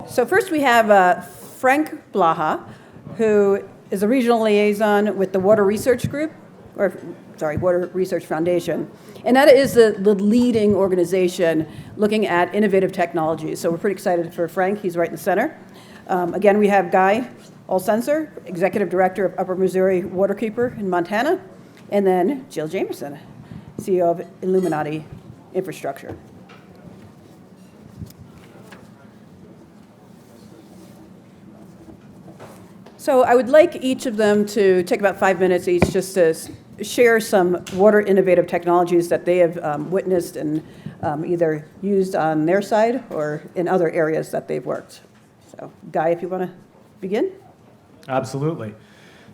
So first we have Frank Blaha, who is a regional liaison with the Water Research Group, Water Research Foundation. And that is the leading organization looking at innovative technologies. So we're pretty excited for Frank. He's right in the center. Again, we have Guy Alsentzer, Executive Director of Upper Missouri Waterkeeper in Montana. And then Jill Jamieson, CEO of Illuminati Infrastructure. So I would like each of them to take about 5 minutes each just to share some water innovative technologies that they have witnessed and either used on their side or in other areas that they've worked. So Guy, if you want to begin. Absolutely.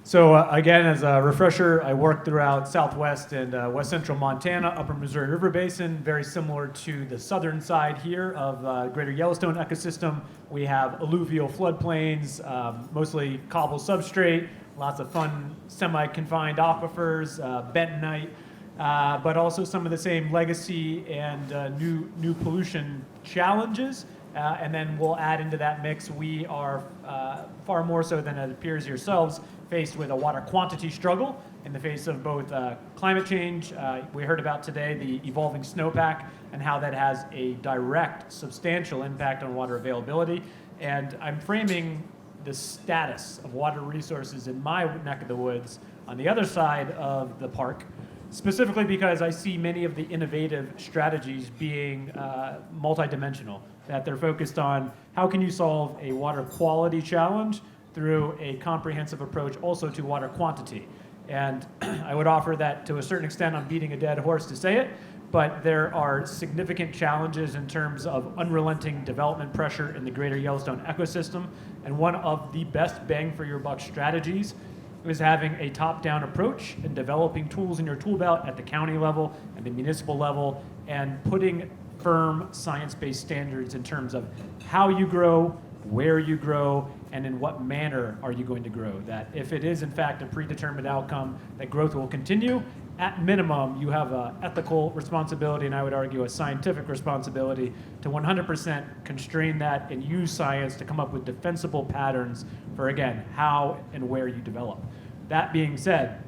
So again, as a refresher, I work throughout Southwest and West Central Montana, Upper Missouri River Basin, very similar to the southern side here of Greater Yellowstone ecosystem. We have alluvial floodplains, mostly cobble substrate, lots of fun semi-confined aquifers, bentonite, but also some of the same legacy and new pollution challenges. And then we'll add into that mix, we are far more so than it appears yourselves, faced with a water quantity struggle in the face of both climate change. We heard about today the evolving snowpack and how that has a direct, substantial impact on water availability. And I'm framing the status of water resources in my neck of the woods on the other side of the park, specifically because I see many of the innovative strategies being multidimensional, that they're focused on how can you solve a water quality challenge through a comprehensive approach also to water quantity. And I would offer that to a certain extent I'm beating a dead horse to say it, but there are significant challenges in terms of unrelenting development pressure in the greater Yellowstone ecosystem. And one of the best bang for your buck strategies is having a top-down approach and developing tools in your tool belt at the county level and the municipal level and putting firm science-based standards in terms of how you grow, where you grow, and in what manner are you going to grow. That if it is in fact a predetermined outcome, that growth will continue. At minimum, you have an ethical responsibility, and I would argue a scientific responsibility, to 100% constrain that and use science to come up with defensible patterns for, again, how and where you develop. That being said,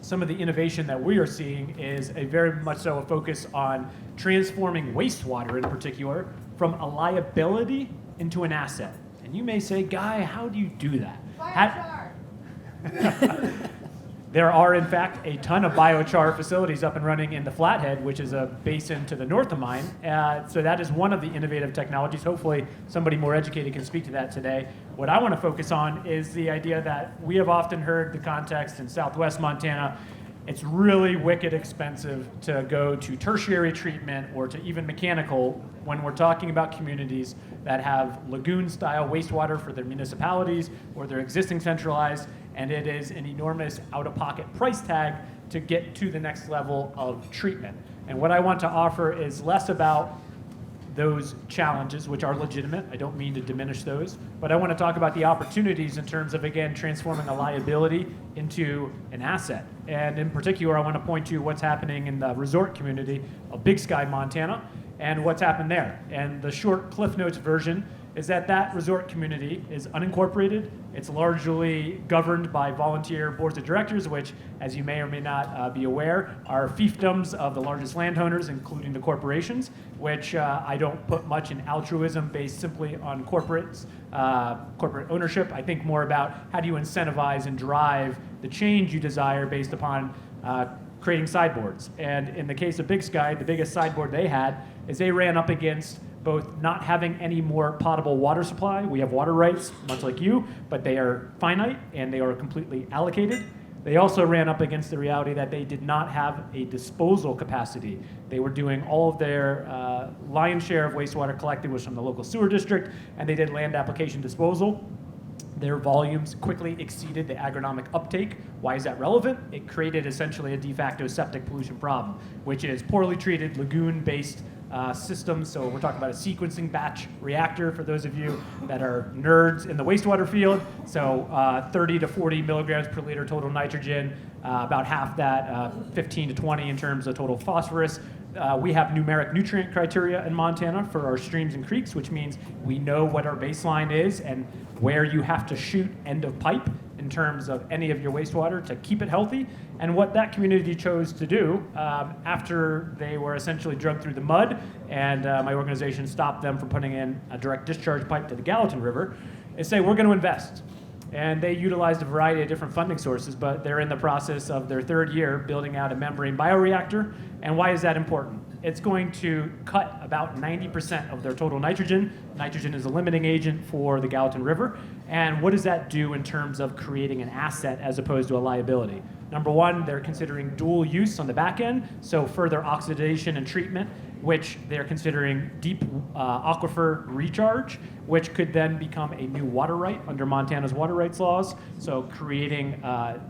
some of the innovation that we are seeing is a very much so a focus on transforming wastewater in particular from a liability into an asset. And you may say, Guy, how do you do that? There are, in fact, a ton of biochar facilities up and running in the Flathead, which is a basin to the north of mine. So that is one of the innovative technologies. Hopefully somebody more educated can speak to that today. What I want to focus on is the idea that we have often heard the context in Southwest Montana. It's really wicked expensive to go to tertiary treatment or to even mechanical when we're talking about communities that have lagoon-style wastewater for their municipalities or their existing centralized, and it is an enormous out-of-pocket price tag to get to the next level of treatment. And what I want to offer is less about those challenges, which are legitimate. I don't mean to diminish those, but I want to talk about the opportunities in terms of, again, transforming a liability into an asset. And in particular, I want to point to what's happening in the resort community of Big Sky, Montana, and what's happened there. And the short Cliff Notes version is that resort community is unincorporated. It's largely governed by volunteer boards of directors, which, as you may or may not be aware, are fiefdoms of the largest landowners, including the corporations, which I don't put much in altruism based simply on corporate ownership. I think more about how do you incentivize and drive the change you desire based upon creating sideboards. And in the case of Big Sky, the biggest sideboard they had is they ran up against both not having any more potable water supply. We have water rights, much like you, but they are finite and they are completely allocated. They also ran up against the reality that they did not have a disposal capacity. They were doing all of their lion's share of wastewater collected was from the local sewer district, and they did land application disposal. Their volumes quickly exceeded the agronomic uptake. Why is that relevant? It created essentially a de facto septic pollution problem, which is poorly treated lagoon-based systems. So we're talking about a sequencing batch reactor for those of you that are nerds in the wastewater field. So 30 to 40 milligrams per liter total nitrogen, about half that, 15 to 20 in terms of total phosphorus. we have numeric nutrient criteria in Montana for our streams and creeks, which means we know what our baseline is and where you have to shoot end of pipe in terms of any of your wastewater to keep it healthy. And what that community chose to do after they were essentially drugged through the mud and my organization stopped them from putting in a direct discharge pipe to the Gallatin River is say, we're going to invest. And they utilized a variety of different funding sources, but they're in the process of their third year building out a membrane bioreactor. And why is that important? It's going to cut about 90% of their total nitrogen. Nitrogen is a limiting agent for the Gallatin River. And what does that do in terms of creating an asset as opposed to a liability? Number one, they're considering dual use on the back end, so further oxidation and treatment, which they're considering deep aquifer recharge, which could then become a new water right under Montana's water rights laws. So creating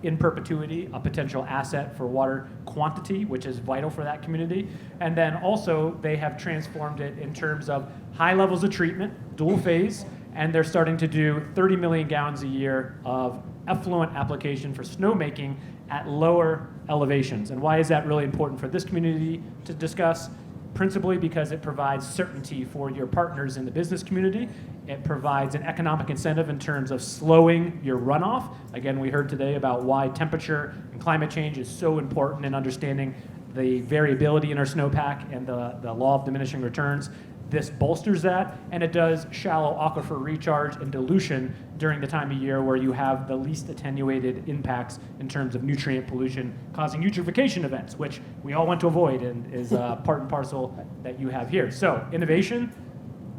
in perpetuity a potential asset for water quantity, which is vital for that community. And then also they have transformed it in terms of high levels of treatment, dual phase, and they're starting to do 30 million gallons a year of effluent application for snowmaking at lower elevations. And why is that really important for this community to discuss? Principally because it provides certainty for your partners in the business community. It provides an economic incentive in terms of slowing your runoff. Again, we heard today about why temperature and climate change is so important in understanding the variability in our snowpack and the law of diminishing returns. This bolsters that, and it does shallow aquifer recharge and dilution during the time of year where you have the least attenuated impacts in terms of nutrient pollution causing eutrophication events, which we all want to avoid and is part and parcel that you have here. So innovation,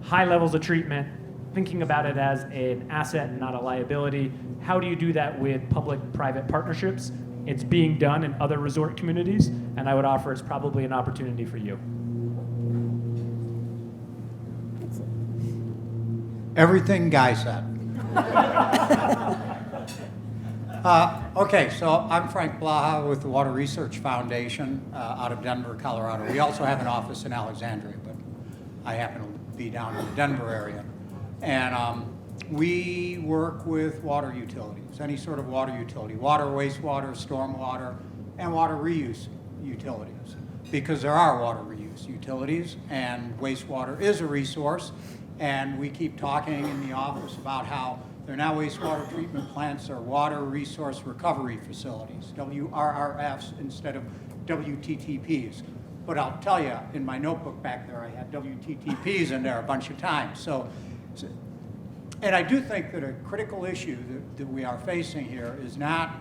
high levels of treatment, thinking about it as an asset and not a liability. How do you do that with public-private partnerships? It's being done in other resort communities, and I would offer it's probably an opportunity for you. Everything Guy said. Okay, so I'm Frank Blaha with the Water Research Foundation out of Denver, Colorado. We also have an office in Alexandria, but I happen to be down in the Denver area. And we work with water utilities, any sort of water utility, water, wastewater, stormwater, and water reuse utilities, because there are water reuse utilities, and wastewater is a resource. And we keep talking in the office about how they're now wastewater treatment plants or water resource recovery facilities, WRRFs instead of WTTPs. But I'll tell you, in my notebook back there, I had WTTPs in there a bunch of times. So and I do think that a critical issue that we are facing here is not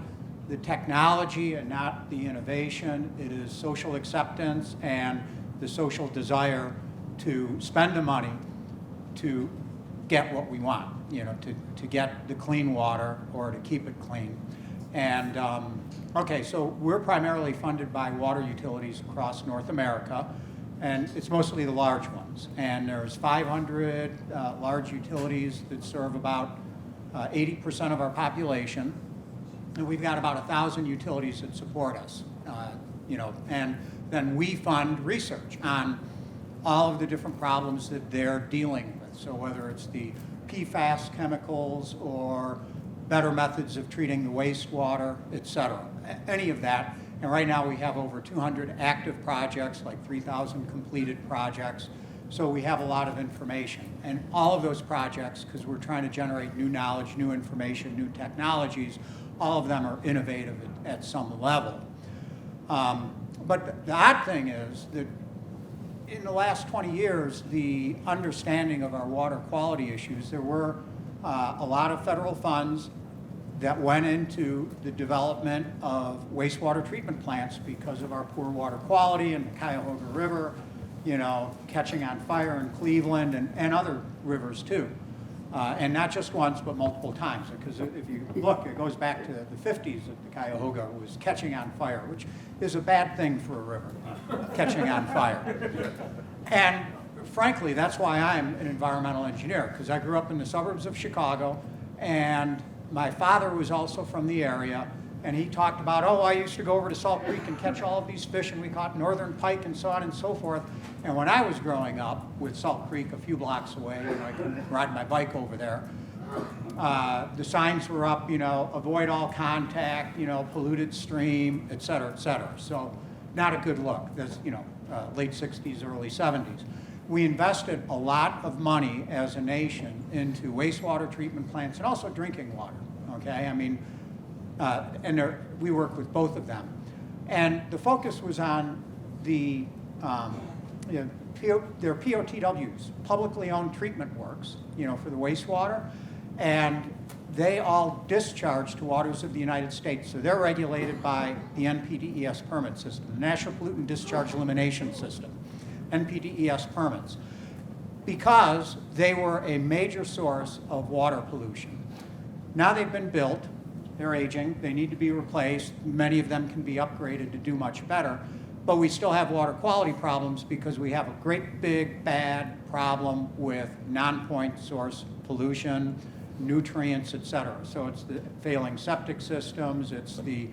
the technology and not the innovation. It is social acceptance and the social desire to spend the money to get what we want, to get the clean water or to keep it clean. And okay, so we're primarily funded by water utilities across North America, and it's mostly the large ones. And there's 500 large utilities that serve about 80% of our population, and we've got about 1,000 utilities that support us, and then we fund research on all of the different problems that they're dealing with. So whether it's the PFAS chemicals or better methods of treating the wastewater, et cetera, any of that. And right now we have over 200 active projects, like 3,000 completed projects. So we have a lot of information. And all of those projects, because we're trying to generate new knowledge, new information, new technologies, all of them are innovative at some level. But the odd thing is that in the last 20 years, the understanding of our water quality issues, there were a lot of federal funds that went into the development of wastewater treatment plants because of our poor water quality in the Cuyahoga River, catching on fire in Cleveland and other rivers too. And not just once, but multiple times. Because if you look, it goes back to the 50s that the Cuyahoga was catching on fire, which is a bad thing for a river, catching on fire. And frankly, that's why I'm an environmental engineer, because I grew up in the suburbs of Chicago, and my father was also from the area, and he talked about, I used to go over to Salt Creek and catch all of these fish, and we caught northern pike and so on and so forth. And when I was growing up with Salt Creek a few blocks away, and I could ride my bike over there, the signs were up, avoid all contact, polluted stream, et cetera, et cetera. So not a good look. There's, late 60s, early 70s. We invested a lot of money as a nation into wastewater treatment plants and also drinking water, okay? I mean, we work with both of them. And the focus was on the, their POTWs, publicly owned treatment works, for the wastewater, and they all discharge to waters of the United States. So they're regulated by the NPDES permit system, the National Pollutant Discharge Elimination System, NPDES permits, because they were a major source of water pollution. Now they've been built, they're aging, they need to be replaced. Many of them can be upgraded to do much better, but we still have water quality problems because we have a great big bad problem with non-point source pollution, nutrients, et cetera. So it's the failing septic systems, it's the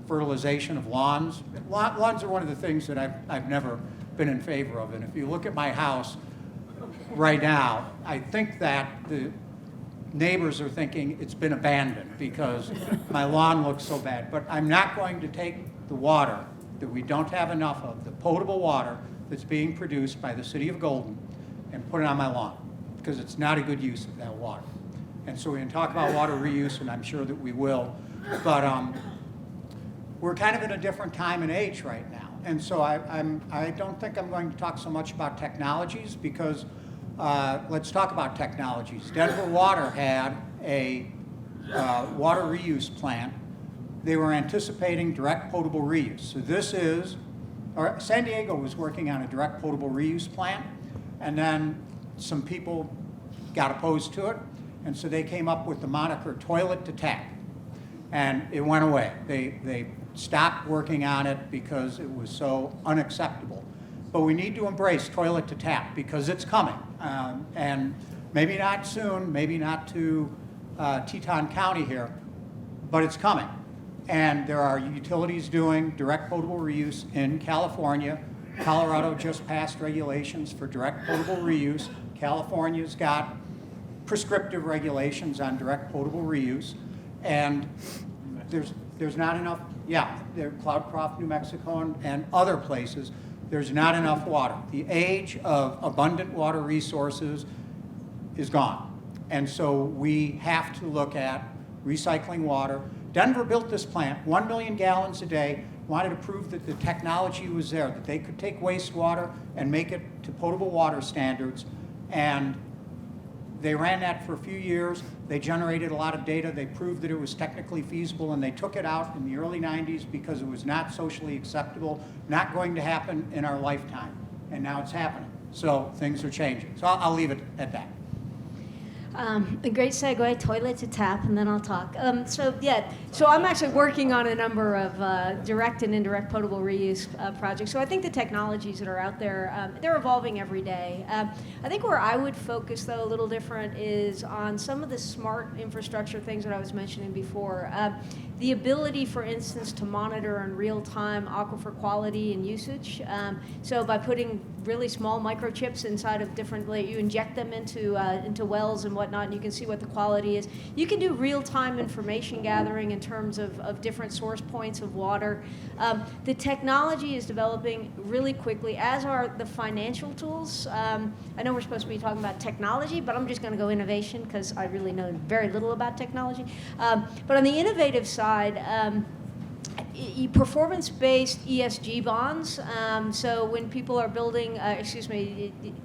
fertilization of lawns. Lawns are one of the things that I've never been in favor of. And if you look at my house right now, I think that the neighbors are thinking it's been abandoned because my lawn looks so bad. But I'm not going to take the water that we don't have enough of, the potable water that's being produced by the city of Golden, and put it on my lawn, because it's not a good use of that water. And so we can talk about water reuse, and I'm sure that we will, but we're kind of in a different time and age right now. And so I don't think I'm going to talk so much about technologies, because let's talk about technologies. Denver Water had a water reuse plant. They were anticipating direct potable reuse. So San Diego was working on a direct potable reuse plant, and then some people got opposed to it, and so they came up with the moniker toilet to tap, and it went away. They stopped working on it because it was so unacceptable. But we need to embrace toilet to tap because it's coming, and maybe not soon, maybe not to Teton County here, but it's coming. And there are utilities doing direct potable reuse in California. Colorado just passed regulations for direct potable reuse. California's got prescriptive regulations on direct potable reuse. And there's not enough, Cloudcroft, New Mexico, and other places, there's not enough water. The age of abundant water resources is gone. And so we have to look at recycling water. Denver built this plant, 1 million gallons a day, wanted to prove that the technology was there, that they could take wastewater and make it to potable water standards. And they ran that for a few years. They generated a lot of data. They proved that it was technically feasible, and they took it out in the early 90s because it was not socially acceptable, not going to happen in our lifetime. And now it's happening. So things are changing. So I'll leave it at that. A great segue, toilet to tap, and then I'll talk. So I'm actually working on a number of direct and indirect potable reuse projects. So I think the technologies that are out there, they're evolving every day. I think where I would focus, though, a little different is on some of the smart infrastructure things that I was mentioning before. The ability, for instance, to monitor in real time aquifer quality and usage. So by putting really small microchips inside of different, you inject them into wells and whatnot, and you can see what the quality is. You can do real-time information gathering in terms of different source points of water. The technology is developing really quickly, as are the financial tools. I know we're supposed to be talking about technology, but I'm just going to go innovation because I really know very little about technology. But on the innovative side, performance-based ESG bonds. So when people are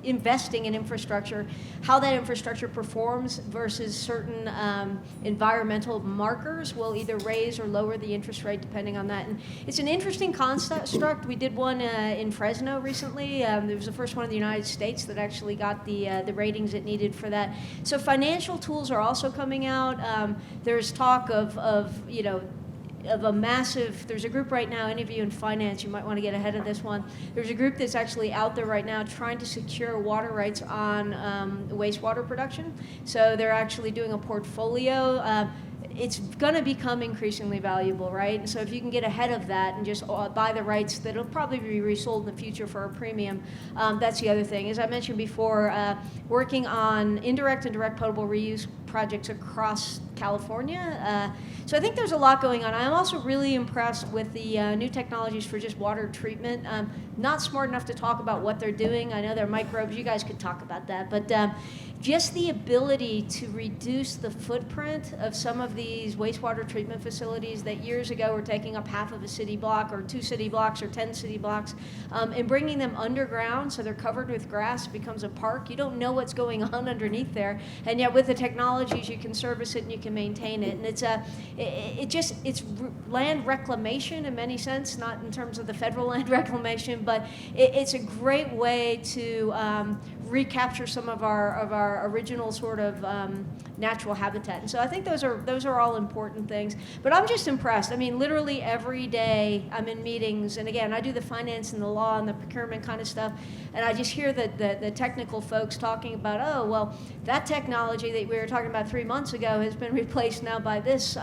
investing in infrastructure, how that infrastructure performs versus certain environmental markers will either raise or lower the interest rate depending on that. And it's an interesting construct. We did one in Fresno recently. It was the first one in the United States that actually got the ratings it needed for that. So financial tools are also coming out. There's talk of a massive, there's a group right now, any of you in finance, you might want to get ahead of this one. There's a group that's actually out there right now trying to secure water rights on wastewater production. So they're actually doing a portfolio. it's going to become increasingly valuable, right? And so if you can get ahead of that and just buy the rights that'll probably be resold in the future for a premium, that's the other thing. As I mentioned before, working on indirect and direct potable reuse projects across California. So I think there's a lot going on. I'm also really impressed with the new technologies for just water treatment. Not smart enough to talk about what they're doing. I know they're microbes. You guys could talk about that. But just the ability to reduce the footprint of some of these wastewater treatment facilities that years ago were taking up half of a city block or 2 city blocks or 10 city blocks, and bringing them underground so they're covered with grass, becomes a park. You don't know what's going on underneath there, and yet with the technologies you can service it and you can maintain it. And it's land reclamation in many sense, not in terms of the federal land reclamation, but it's a great way to recapture some of our original sort of natural habitat. And so I think those are all important things. But I'm just impressed. I mean, literally every day I'm in meetings, and again, I do the finance and the law and the procurement kind of stuff, and I just hear the technical folks talking about, oh, well, that technology that we were talking about 3 months ago has been replaced now by this.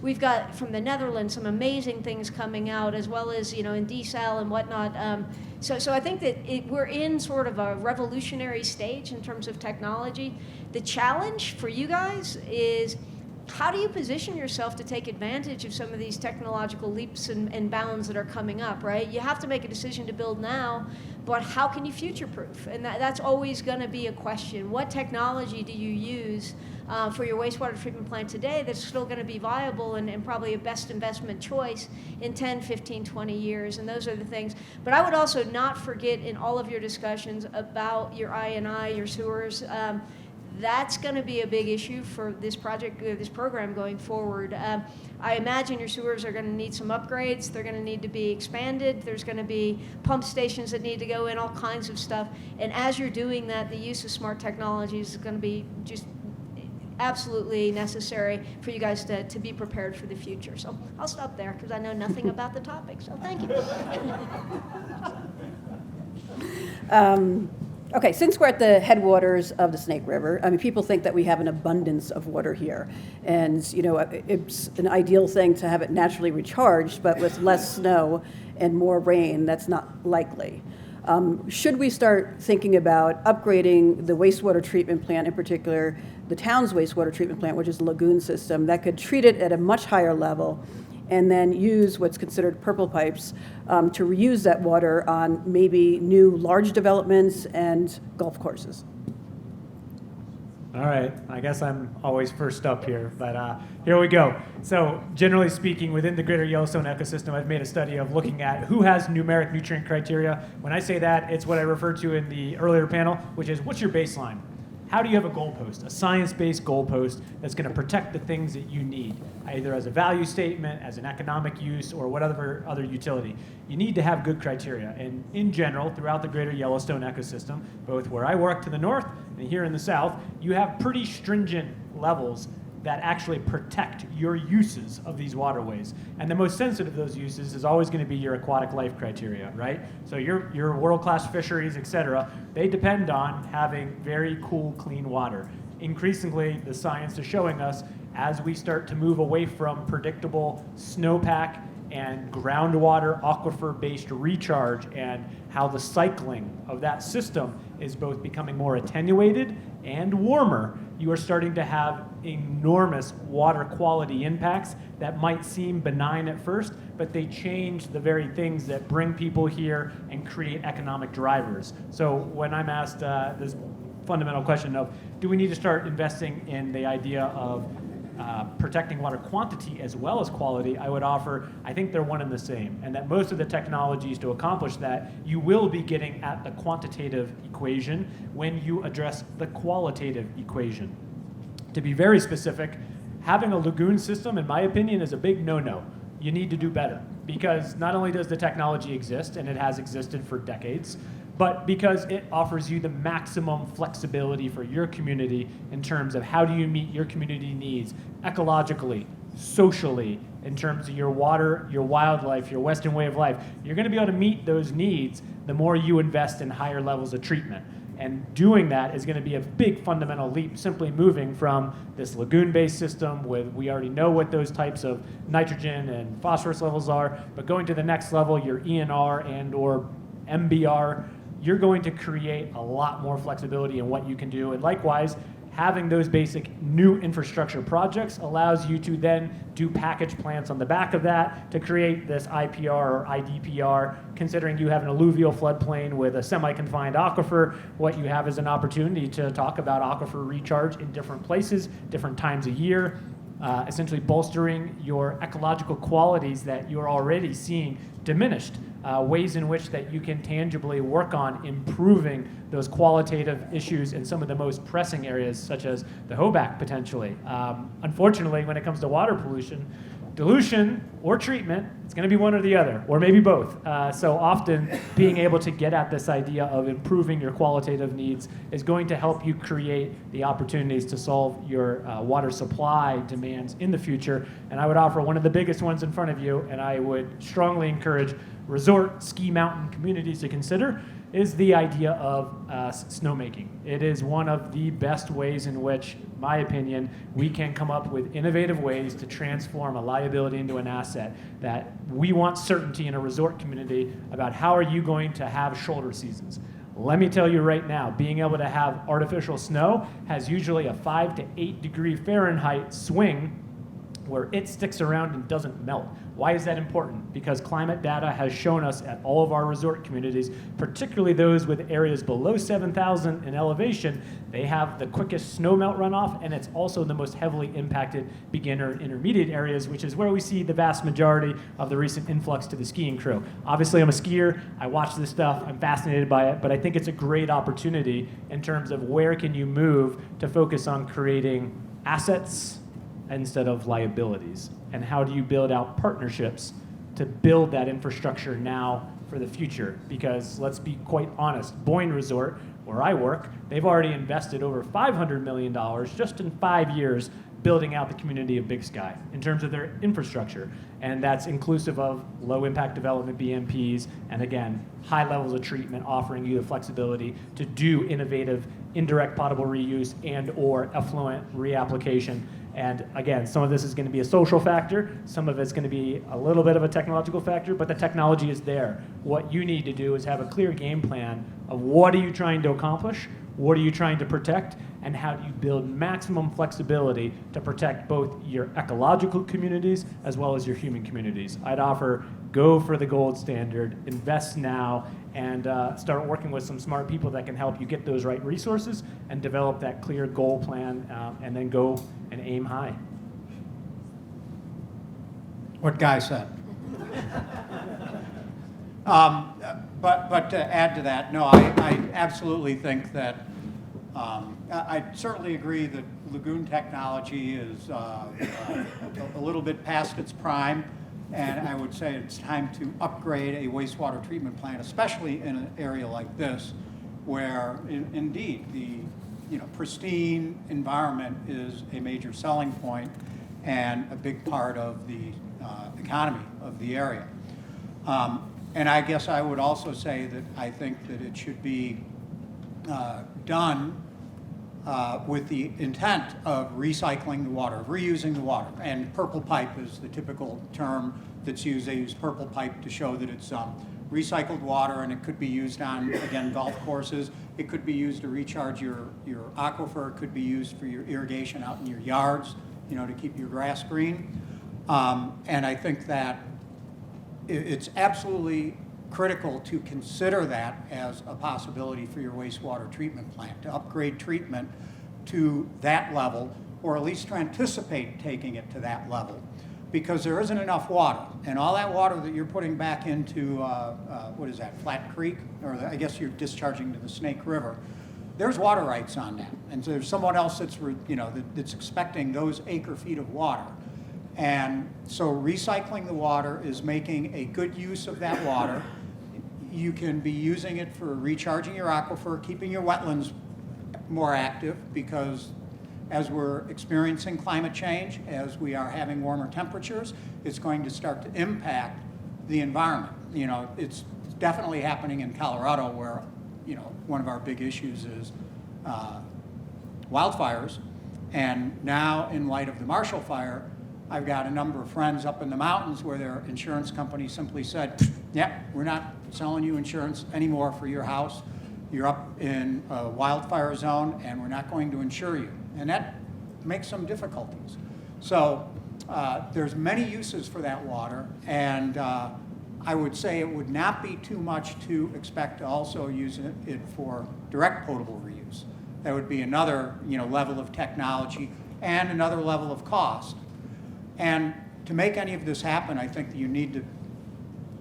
We've got from the Netherlands some amazing things coming out, as well as, in desal and whatnot. So I think that we're in sort of a revolutionary stage in terms of technology. The challenge for you guys is, how do you position yourself to take advantage of some of these technological leaps and bounds that are coming up, right? You have to make a decision to build now, but how can you future-proof? And that's always going to be a question. What technology do you use for your wastewater treatment plant today that's still going to be viable and probably a best investment choice in 10, 15, 20 years? And those are the things. But I would also not forget in all of your discussions about your I&I, your sewers. That's going to be a big issue for this project, this program going forward. I imagine your sewers are going to need some upgrades. They're going to need to be expanded. There's going to be pump stations that need to go in, all kinds of stuff. And as you're doing that, the use of smart technologies is going to be just absolutely necessary for you guys to be prepared for the future. So I'll stop there because I know nothing about the topic. So thank you. Okay, since we're at the headwaters of the Snake River, I mean, people think that we have an abundance of water here. And, it's an ideal thing to have it naturally recharged, but with less snow and more rain, that's not likely. Should we start thinking about upgrading the wastewater treatment plant, in particular, the town's wastewater treatment plant, which is a lagoon system, that could treat it at a much higher level, and then use what's considered purple pipes to reuse that water on maybe new large developments and golf courses? All right, I guess I'm always first up here, but here we go. So generally speaking, within the greater Yellowstone ecosystem, I've made a study of looking at who has numeric nutrient criteria. When I say that, it's what I referred to in the earlier panel, which is, what's your baseline? How do you have a goalpost, a science-based goalpost that's going to protect the things that you need, either as a value statement, as an economic use, or whatever other utility? You need to have good criteria. And in general, throughout the greater Yellowstone ecosystem, both where I work to the north and here in the south, you have pretty stringent levels that actually protect your uses of these waterways. And the most sensitive of those uses is always going to be your aquatic life criteria, right? So your world-class fisheries, et cetera, they depend on having very cool, clean water. Increasingly, the science is showing us, as we start to move away from predictable snowpack and groundwater aquifer-based recharge, and how the cycling of that system is both becoming more attenuated and warmer, you are starting to have enormous water quality impacts that might seem benign at first, but they change the very things that bring people here and create economic drivers. So when I'm asked this fundamental question of, do we need to start investing in the idea of protecting water quantity as well as quality, I would offer, I think they're one and the same, and that most of the technologies to accomplish that, you will be getting at the quantitative equation when you address the qualitative equation. To be very specific, having a lagoon system, in my opinion, is a big no-no. You need to do better, because not only does the technology exist, and it has existed for decades, but because it offers you the maximum flexibility for your community in terms of how do you meet your community needs ecologically, socially, in terms of your water, your wildlife, your Western way of life. You're going to be able to meet those needs the more you invest in higher levels of treatment. And doing that is going to be a big fundamental leap, simply moving from this lagoon-based system with, we already know what those types of nitrogen and phosphorus levels are, but going to the next level, your ENR and or MBR, you're going to create a lot more flexibility in what you can do. And likewise, having those basic new infrastructure projects allows you to then do package plants on the back of that to create this IPR or IDPR. Considering you have an alluvial floodplain with a semi-confined aquifer, what you have is an opportunity to talk about aquifer recharge in different places, different times a year, essentially bolstering your ecological qualities that you're already seeing diminished. Ways in which that you can tangibly work on improving those qualitative issues in some of the most pressing areas, such as the Hoback potentially. Unfortunately, when it comes to water pollution, dilution or treatment, it's going to be one or the other, or maybe both. So often being able to get at this idea of improving your qualitative needs is going to help you create the opportunities to solve your water supply demands in the future. And I would offer one of the biggest ones in front of you, and I would strongly encourage resort, ski mountain communities to consider, is the idea of snowmaking. It is one of the best ways in which, in my opinion, we can come up with innovative ways to transform a liability into an asset. That we want certainty in a resort community about how are you going to have shoulder seasons. Let me tell you right now, being able to have artificial snow has usually a 5 to 8 degree Fahrenheit swing where it sticks around and doesn't melt. Why is that important? Because climate data has shown us at all of our resort communities, particularly those with areas below 7,000 in elevation, they have the quickest snowmelt runoff, and it's also the most heavily impacted beginner and intermediate areas, which is where we see the vast majority of the recent influx to the skiing crew. Obviously, I'm a skier, I watch this stuff, I'm fascinated by it, but I think it's a great opportunity in terms of where can you move to focus on creating assets instead of liabilities, and how do you build out partnerships to build that infrastructure now for the future? Because let's be quite honest, Boyne Resort, where I work, they've already invested over $500 million just in 5 years building out the community of Big Sky in terms of their infrastructure. And that's inclusive of low impact development BMPs, and again, high levels of treatment, offering you the flexibility to do innovative indirect potable reuse and or effluent reapplication. And again, some of this is going to be a social factor, some of it's going to be a little bit of a technological factor, but the technology is there. What you need to do is have a clear game plan of what are you trying to accomplish, what are you trying to protect, and how do you build maximum flexibility to protect both your ecological communities as well as your human communities. I'd offer go for the gold standard, invest now, and start working with some smart people that can help you get those right resources and develop that clear goal plan, and then go and aim high. What Guy said. But to add to that, no, I absolutely think that I certainly agree that lagoon technology is a little bit past its prime, and I would say it's time to upgrade a wastewater treatment plant, especially in an area like this, where indeed the pristine environment is a major selling point and a big part of the economy of the area. And I guess I would also say that I think that it should be done with the intent of recycling the water, of reusing the water. And purple pipe is the typical term that's used. They use purple pipe to show that it's recycled water, and it could be used on, again, golf courses. It could be used to recharge your aquifer. It could be used for your irrigation out in your yards, to keep your grass green. And I think that it's absolutely critical to consider that as a possibility for your wastewater treatment plant, to upgrade treatment to that level, or at least to anticipate taking it to that level, because there isn't enough water. And all that water that you're putting back into, what is that, Flat Creek? Or I guess you're discharging to the Snake River. There's water rights on that. And so there's someone else that's, that's expecting those acre feet of water. And so recycling the water is making a good use of that water. You can be using it for recharging your aquifer, keeping your wetlands more active, because as we're experiencing climate change, as we are having warmer temperatures, it's going to start to impact the environment. It's definitely happening in Colorado, where one of our big issues is wildfires. And now, in light of the Marshall Fire, I've got a number of friends up in the mountains where their insurance company simply said, yeah, we're not selling you insurance anymore for your house. You're up in a wildfire zone, and we're not going to insure you. And that makes some difficulties. So there's many uses for that water, and I would say it would not be too much to expect to also use it for direct potable reuse. That would be another level of technology and another level of cost. And to make any of this happen, I think that you need to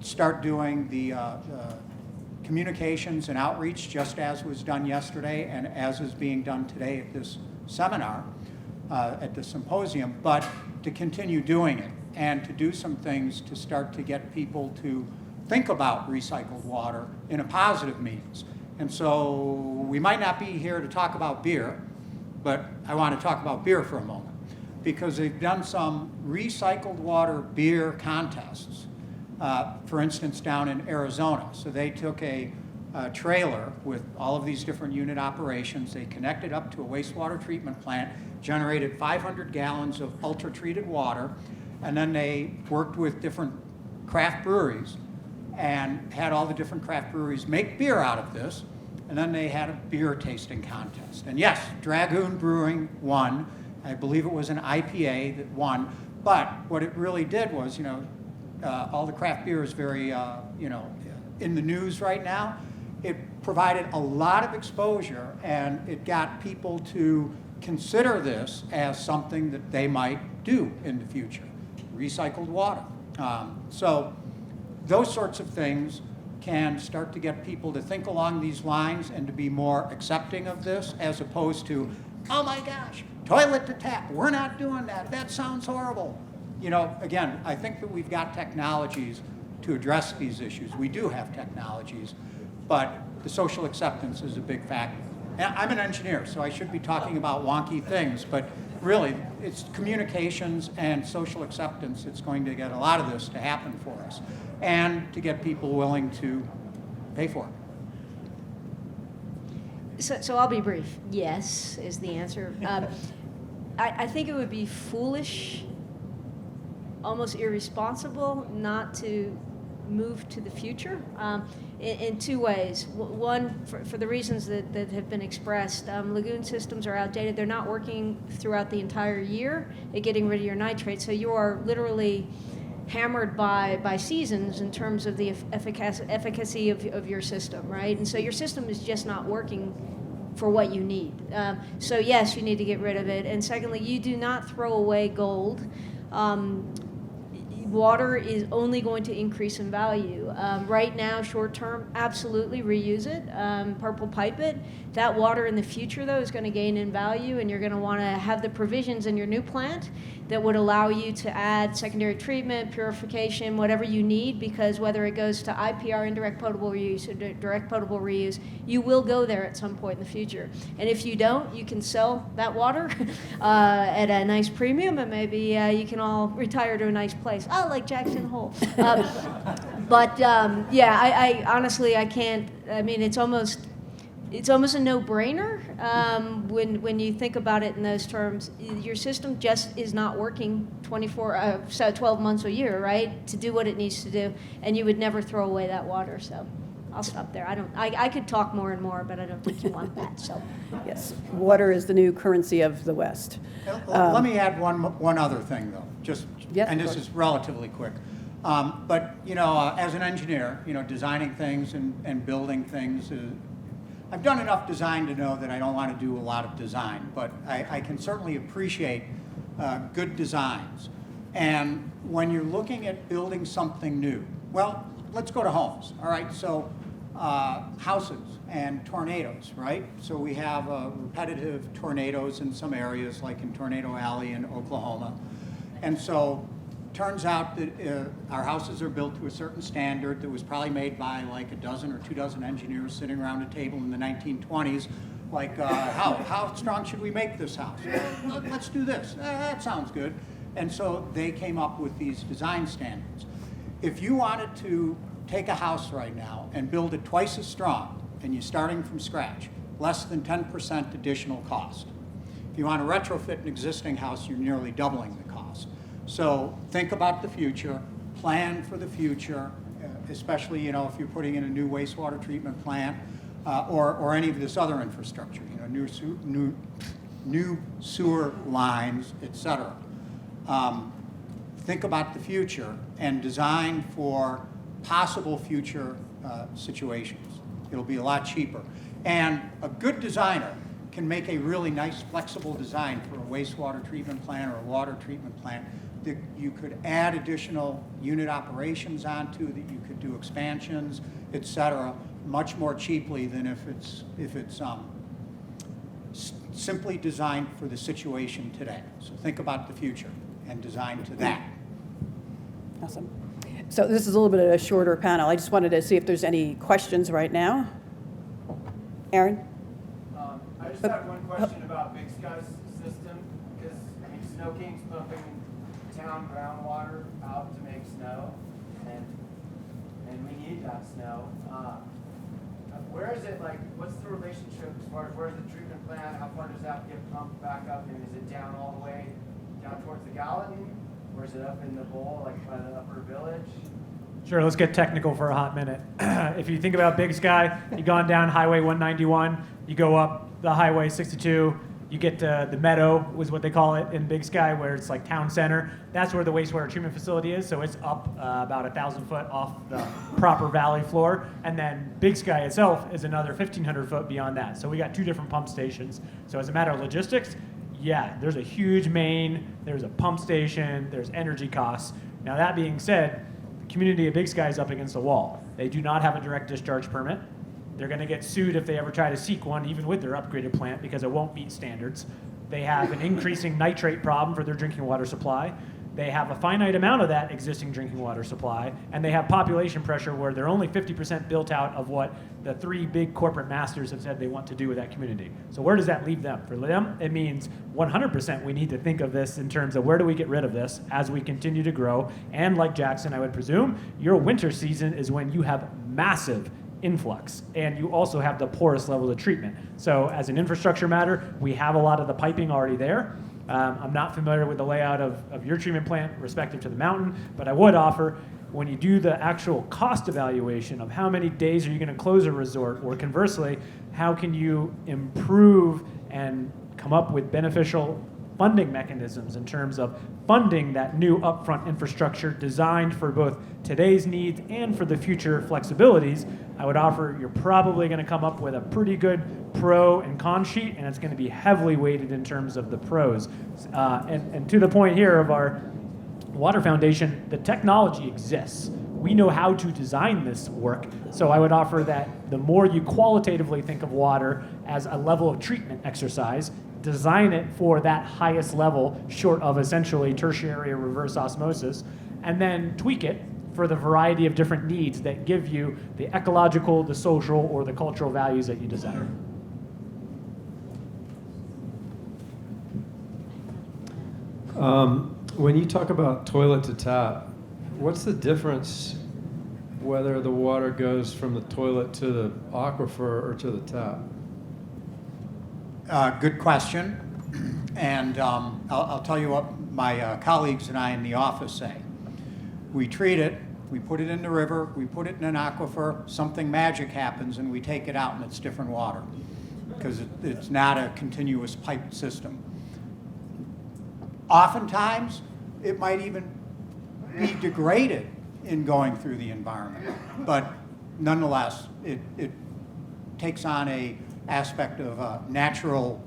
start doing the communications and outreach just as was done yesterday and as is being done today at this seminar, at the symposium, but to continue doing it and to do some things to start to get people to think about recycled water in a positive means. And so we might not be here to talk about beer, but I want to talk about beer for a moment, because they've done some recycled water beer contests, for instance, down in Arizona. So they took a trailer with all of these different unit operations. They connected up to a wastewater treatment plant, generated 500 gallons of ultra-treated water, and then they worked with different craft breweries and had all the different craft breweries make beer out of this, and then they had a beer tasting contest. And yes, Dragoon Brewing won. I believe it was an IPA that won, but what it really did was, all the craft beer is very, in the news right now. It provided a lot of exposure, and it got people to consider this as something that they might do in the future, recycled water. So those sorts of things can start to get people to think along these lines and to be more accepting of this, as opposed to, oh my gosh, toilet to tap, we're not doing that, that sounds horrible. Again, I think that we've got technologies to address these issues. We do have technologies, but the social acceptance is a big factor. And I'm an engineer, so I should be talking about wonky things, but really, it's communications and social acceptance that's going to get a lot of this to happen for us, and to get people willing to pay for it. So I'll be brief. Yes is the answer. I think it would be foolish, almost irresponsible, not to move to the future in two ways. One, for the reasons that have been expressed, lagoon systems are outdated. They're not working throughout the entire year at getting rid of your nitrates. So you are literally hammered by seasons in terms of the efficacy of your system, right? And so your system is just not working for what you need. So yes, you need to get rid of it. And secondly, you do not throw away gold. Water is only going to increase in value. Right now, short term, absolutely reuse it, purple pipe it. That water in the future, though, is going to gain in value, and you're going to want to have the provisions in your new plant that would allow you to add secondary treatment, purification, whatever you need, because whether it goes to IPR, indirect potable reuse, or direct potable reuse, you will go there at some point in the future. And if you don't, you can sell that water at a nice premium, and maybe you can all retire to a nice place. Oh, like Jackson Hole. But I honestly, I can't. I mean, it's almost a no-brainer when you think about it in those terms. Your system just is not working 12 months a year, right, to do what it needs to do, and you would never throw away that water. So I'll stop there. I could talk more and more, but I don't think you want that. So Yes, water is the new currency of the West. Let me add one other thing, though, Yes, and of this course. is relatively quick. But as an engineer, designing things and building things, I've done enough design to know that I don't want to do a lot of design, but I can certainly appreciate good designs. And when you're looking at building something new, well, let's go to homes, all right? So houses and tornadoes, right? So we have repetitive tornadoes in some areas, like in Tornado Alley in Oklahoma. And so turns out that our houses are built to a certain standard that was probably made by like a dozen or 2 dozen engineers sitting around a table in the 1920s. Like, how strong should we make this house? Well, let's do this. That sounds good. And so they came up with these design standards. If you wanted to take a house right now and build it twice as strong and you're starting from scratch, less than 10% additional cost. If you want to retrofit an existing house, you're nearly doubling the cost. So think about the future, plan for the future, especially if you're putting in a new wastewater treatment plant or any of this other infrastructure, new sewer lines, etc. Think about the future and design for possible future situations. It'll be a lot cheaper. And a good designer can make a really nice flexible design for a wastewater treatment plant or a water treatment plant that you could add additional unit operations onto, that you could do expansions, et cetera, much more cheaply than if it's simply designed for the situation today. So think about the future and design to that. Awesome. So this is a little bit of a shorter panel. I just wanted to see if there's any questions right now. Aaron? I just have one question about Big Sky's system, because Snow King's pumping town groundwater out to make snow, and we need that snow. Where is it, what's the relationship as far as where's the treatment plant? How far does that get pumped back up? And is it down all the way down towards the Gallatin? Or is it up in the bowl, by the upper village? Sure, let's get technical for a hot minute. If you think about Big Sky, you've gone down Highway 191, you go up the Highway 62, you get to the Meadow, was what they call it in Big Sky, where it's like town center. That's where the wastewater treatment facility is, so it's up about 1,000 foot off the proper valley floor. And then Big Sky itself is another 1,500 foot beyond that. So we got two different pump stations. So as a matter of logistics, yeah, there's a huge main, there's a pump station, there's energy costs. Now that being said, the community of Big Sky is up against the wall. They do not have a direct discharge permit. They're going to get sued if they ever try to seek one, even with their upgraded plant, because it won't meet standards. They have an increasing nitrate problem for their drinking water supply. They have a finite amount of that existing drinking water supply, and they have population pressure where they're only 50% built out of what the three big corporate masters have said they want to do with that community. So where does that leave them? For them, it means 100% we need to think of this in terms of where do we get rid of this as we continue to grow. And like Jackson, I would presume, your winter season is when you have massive influx, and you also have the poorest level of treatment. So as an infrastructure matter, we have a lot of the piping already there. I'm not familiar with the layout of your treatment plant respective to the mountain, but I would offer, when you do the actual cost evaluation of how many days are you going to close a resort, or conversely, how can you improve and come up with beneficial funding mechanisms in terms of funding that new upfront infrastructure designed for both today's needs and for the future flexibilities, I would offer you're probably going to come up with a pretty good pro and con sheet, and it's going to be heavily weighted in terms of the pros. And to the point here of our Water Foundation, the technology exists. We know how to design this work, so I would offer that the more you qualitatively think of water as a level of treatment exercise, design it for that highest level, short of essentially tertiary or reverse osmosis, and then tweak it for the variety of different needs that give you the ecological, the social, or the cultural values that you desire. When you talk about toilet to tap, what's the difference whether the water goes from the toilet to the aquifer or to the tap? Good question. And I'll tell you what my colleagues and I in the office say. We treat it, we put it in the river, we put it in an aquifer, something magic happens and we take it out and it's different water because it's not a continuous piped system. Oftentimes, it might even be degraded in going through the environment, but nonetheless, it takes on a aspect of natural,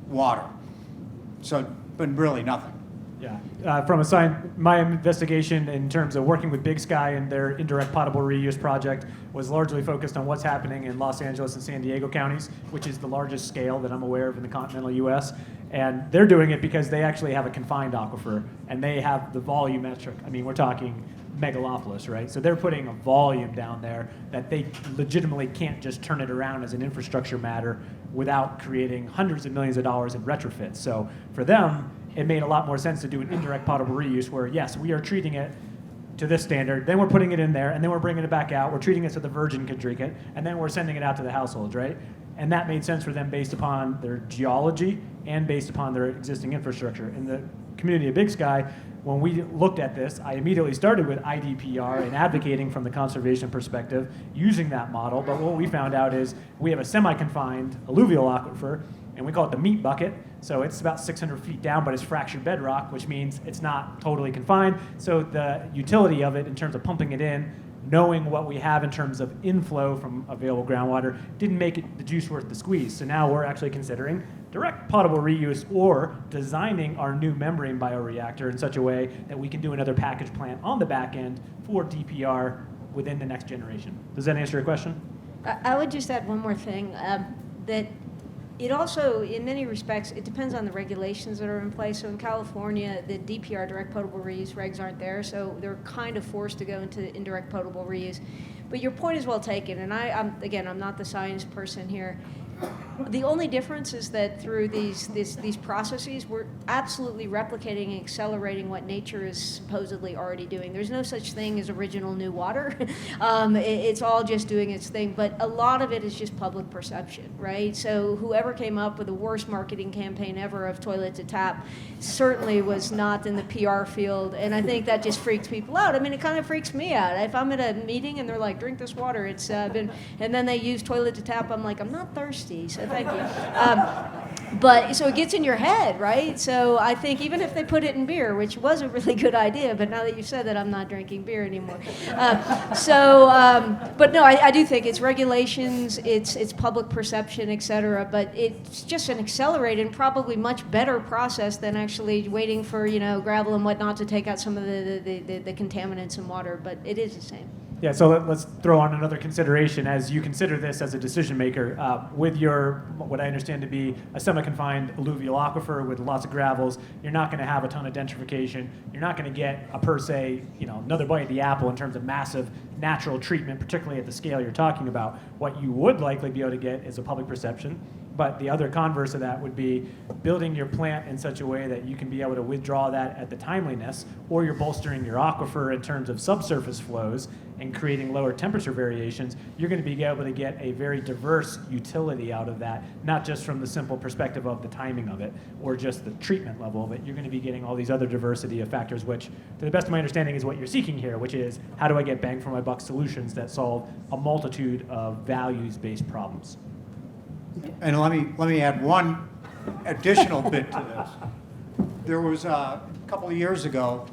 water. So, but really nothing. Yeah, from my investigation in terms of working with Big Sky and their indirect potable reuse project was largely focused on what's happening in Los Angeles and San Diego counties, which is the largest scale that I'm aware of in the continental U.S. And they're doing it because they actually have a confined aquifer, and they have the volumetric. I mean, we're talking megalopolis, right? So they're putting a volume down there that they legitimately can't just turn it around as an infrastructure matter without creating hundreds of millions of dollars in retrofits. So for them, it made a lot more sense to do an indirect potable reuse where, yes, we are treating it to this standard, then we're putting it in there, and then we're bringing it back out, we're treating it so the virgin can drink it, and then we're sending it out to the households, right? And that made sense for them based upon their geology and based upon their existing infrastructure. In the community of Big Sky, when we looked at this, I immediately started with IDPR and advocating from the conservation perspective using that model. But what we found out is we have a semi-confined alluvial aquifer, and we call it the meat bucket. So it's about 600 feet down, but it's fractured bedrock, which means it's not totally confined. So the utility of it in terms of pumping it in, knowing what we have in terms of inflow from available groundwater, didn't make it the juice worth the squeeze. So now we're actually considering direct potable reuse or designing our new membrane bioreactor in such a way that we can do another package plant on the back end for DPR within the next generation. Does that answer your question? I would just add one more thing, that it also, in many respects, it depends on the regulations that are in place. So in California, the DPR, direct potable reuse regs aren't there, so they're kind of forced to go into indirect potable reuse. But your point is well taken, and I'm not the science person here. The only difference is that through these processes, we're absolutely replicating and accelerating what nature is supposedly already doing. There's no such thing as original new water. It's all just doing its thing, but a lot of it is just public perception, right? So whoever came up with the worst marketing campaign ever of toilet to tap certainly was not in the PR field, and I think that just freaks people out. I mean, it kind of freaks me out. If I'm at a meeting and they're like, drink this water, it's been, and then they use toilet to tap, I'm like, I'm not thirsty, so thank you. But so it gets in your head, right? So I think even if they put it in beer, which was a really good idea, but now that you've said that, I'm not drinking beer anymore. But no, I do think it's regulations, it's public perception, et cetera, but it's just an accelerated and probably much better process than actually waiting for, gravel and whatnot to take out some of the contaminants in water, but it is the same. Yeah, so let's throw on another consideration as you consider this as a decision maker. With your, what I understand to be a semi-confined alluvial aquifer with lots of gravels, you're not going to have a ton of gentrification. You're not going to get a per se, another bite of the apple in terms of massive natural treatment, particularly at the scale you're talking about. What you would likely be able to get is a public perception. But the other converse of that would be building your plant in such a way that you can be able to withdraw that at the timeliness, or you're bolstering your aquifer in terms of subsurface flows and creating lower temperature variations. You're going to be able to get a very diverse utility out of that, not just from the simple perspective of the timing of it or just the treatment level of it. You're going to be getting all these other diversity of factors, which, to the best of my understanding, is what you're seeking here, which is how do I get bang for my buck solutions that solve a multitude of values-based problems. And let me add one additional bit to this. There was a couple of years ago,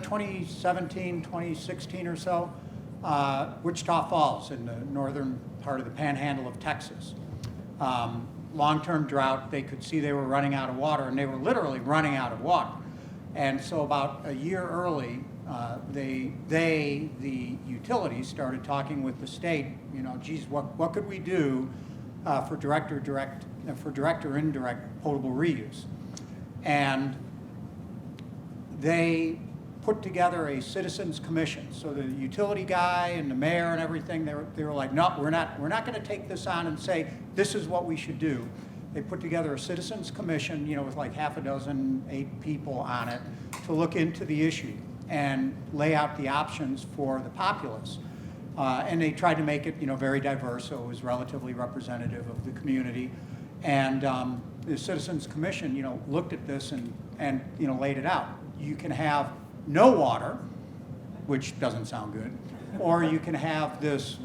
2017, 2016 or so, Wichita Falls in the northern part of the panhandle of Texas. Long-term drought, they could see they were running out of water, and they were literally running out of water. And so about a year early, the utilities started talking with the state, geez, what could we do for direct or indirect potable reuse? And they put together a citizens commission. So the utility guy and the mayor and everything, they were like, no, we're not going to take this on and say this is what we should do. They put together a citizens commission, with like 8 people on it to look into the issue and lay out the options for the populace. And they tried to make it, very diverse, so it was relatively representative of the community. And the Citizens Commission, looked at this and laid it out. You can have no water, which doesn't sound good, or you can have this,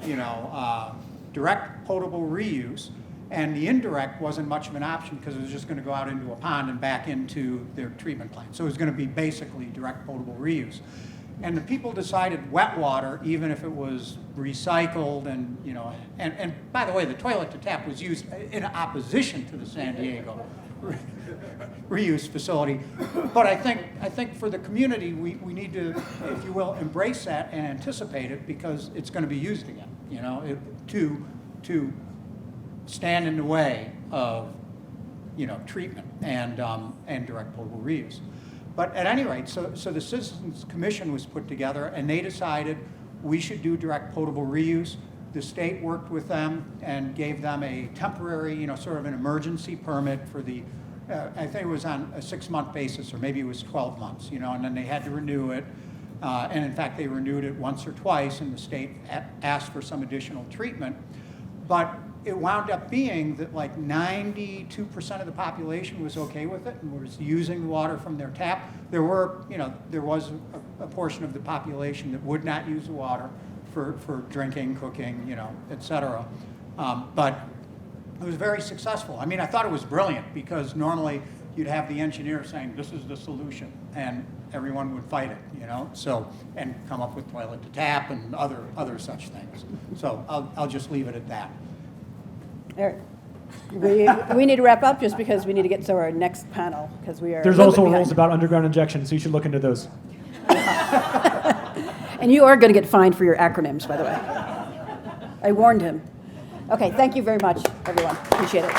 direct potable reuse. And the indirect wasn't much of an option because it was just going to go out into a pond and back into their treatment plant. So it was going to be basically direct potable reuse. And the people decided wet water, even if it was recycled and by the way, the toilet to tap was used in opposition to the San Diego reuse facility. But I think for the community, we need to, if you will, embrace that and anticipate it because it's going to be used again, to stand in the way of, treatment and direct potable reuse. But at any rate, so the Citizens Commission was put together, and they decided we should do direct potable reuse. The state worked with them and gave them a temporary, sort of an emergency permit for the, I think it was on a 6-month basis, or maybe it was 12 months, and then they had to renew it. And in fact, they renewed it once or twice, and the state asked for some additional treatment. But it wound up being that like 92% of the population was okay with it and was using the water from their tap. There was a portion of the population that would not use the water for drinking, cooking, et cetera. But it was very successful. I mean, I thought it was brilliant because normally you'd have the engineer saying, this is the solution, and everyone would fight it, and come up with toilet to tap and other such things. So I'll just leave it at that. All right. We need to wrap up just because we need to get to our next panel because we are. There's a little also bit rules behind. about underground injection, so you should look into those. And you are going to get fined for your acronyms, by the way. I warned him. Okay, thank you very much, everyone. Appreciate it.